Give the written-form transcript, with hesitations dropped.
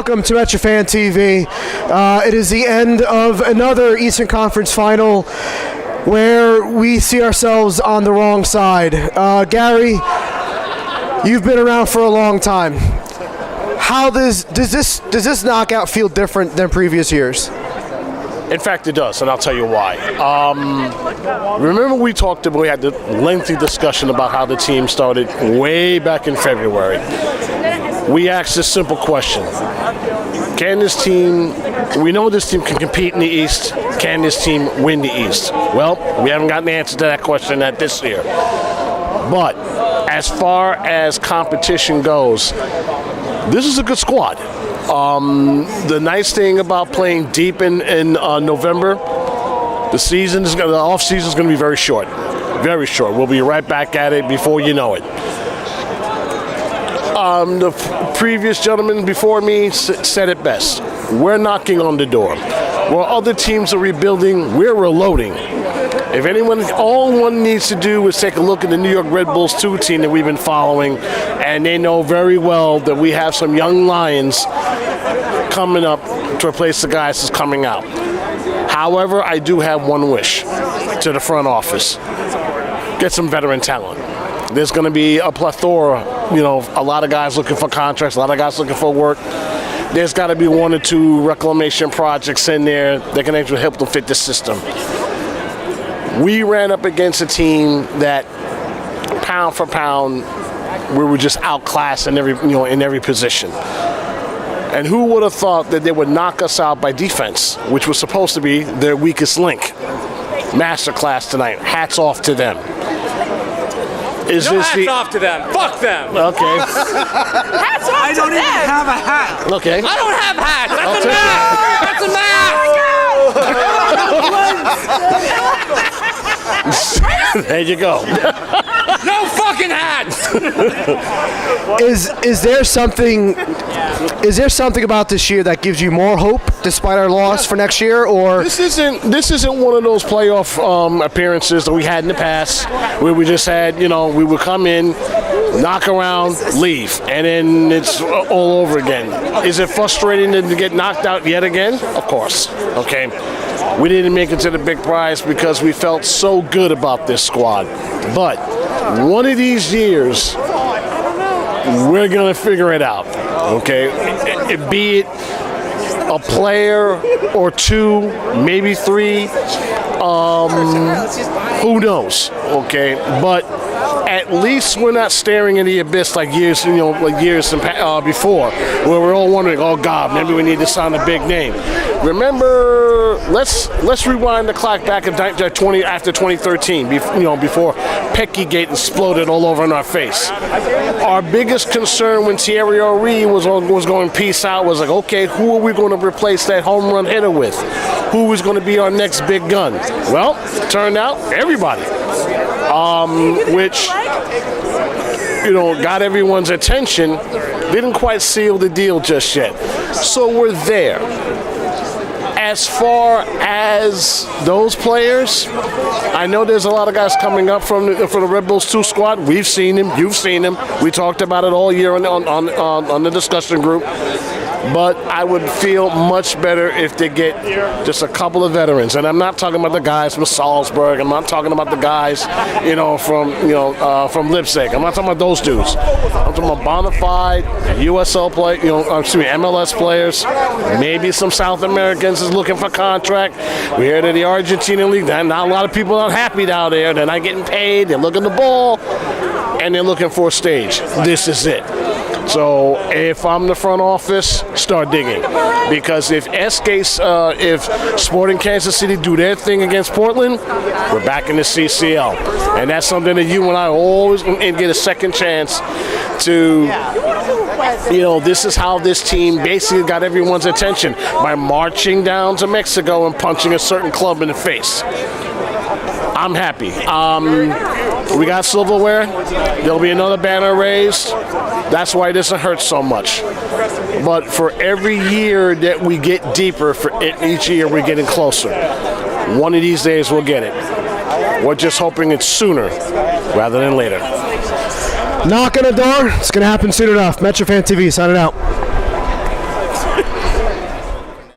welcome to MetroFanTV. It is the end of another Eastern Conference final where we see ourselves on the wrong side. Garry, you've been around for a long time. How does this knockout feel different than previous years? In fact, it does, and I'll tell you why. Remember we had the lengthy discussion about how the team started way back in February. We asked this simple question. Can this team, we know this team can compete in the East, can this team win the East? Well, we haven't gotten the answer to that question this year. But as far as competition goes, this is a good squad. The nice thing about playing deep in November, the off season is going to be very short. Very short. We'll be right back at it before you know it. The previous gentleman before me said it best. We're knocking on the door. While other teams are rebuilding, we're reloading. If all one needs to do is take a look at the New York Red Bulls 2 team that we've been following, and they know very well that we have some young lions coming up to replace the guys that's coming out. However, I do have one wish to the front office. Get some veteran talent. There's going to be a plethora, a lot of guys looking for contracts, a lot of guys looking for work. There's got to be one or two reclamation projects in there that can actually help them fit the system. We ran up against a team that, pound for pound, we were just outclassed in every position. And who would have thought that they would knock us out by defense, which was supposed to be their weakest link? Masterclass tonight. Hats off to them. Hats off to them. Fuck them. Okay. Hats off I don't even have a hat. Okay. I don't have hats. That's a mask. There you go. No fucking hats. Is there something about this year that gives you more hope despite our loss for next year, or this isn't one of those playoff appearances that we had in the past where we just had we would come in, knock around, leave, and then it's all over again. Is it frustrating to get knocked out yet again? Of course. Okay. We didn't make it to the big prize because we felt so good about this squad. But one of these years, we're going to figure it out, okay? Be it a player or two, maybe three, who knows, okay? But at least we're not staring in the abyss like years before, where we're all wondering, oh God, maybe we need to sign a big name. Remember, let's rewind the clock back after 2013, before Peckygate exploded all over in our face. Our biggest concern when Thierry Henry was going peace out was like, okay, who are we going to replace that home run hitter with? Who is going to be our next big gun? Well, turned out everybody. Which got everyone's attention, didn't quite seal the deal just yet. So we're there. As far as those players, I know there's a lot of guys coming up from the Red Bulls 2 squad. We've seen them. You've seen them. We talked about it all year on the discussion group. But I would feel much better if they get just a couple of veterans. And I'm not talking about the guys from Salzburg. I'm not talking about the guys, from Leipzig. I'm not talking about those dudes. I'm talking about Bonafide, USL MLS players, maybe some South Americans is looking for contract. We hear that the Argentinian league, not a lot of people are happy down there. They're not getting paid. They're looking the ball, and they're looking for a stage. This is it. So if I'm the front office, start digging, because if Sporting Kansas City do their thing against Portland, we're back in the CCL, and that's something that you and I always get a second chance to. This is how this team basically got everyone's attention, by marching down to Mexico and punching a certain club in the face. I'm happy. We got silverware. There'll be another banner raised. That's why it doesn't hurt so much. But for every year that we get deeper, for each year we're getting closer. One of these days we'll get it. We're just hoping it's sooner rather than later. Knock on the door. It's going to happen soon enough. MetroFanTV signing out.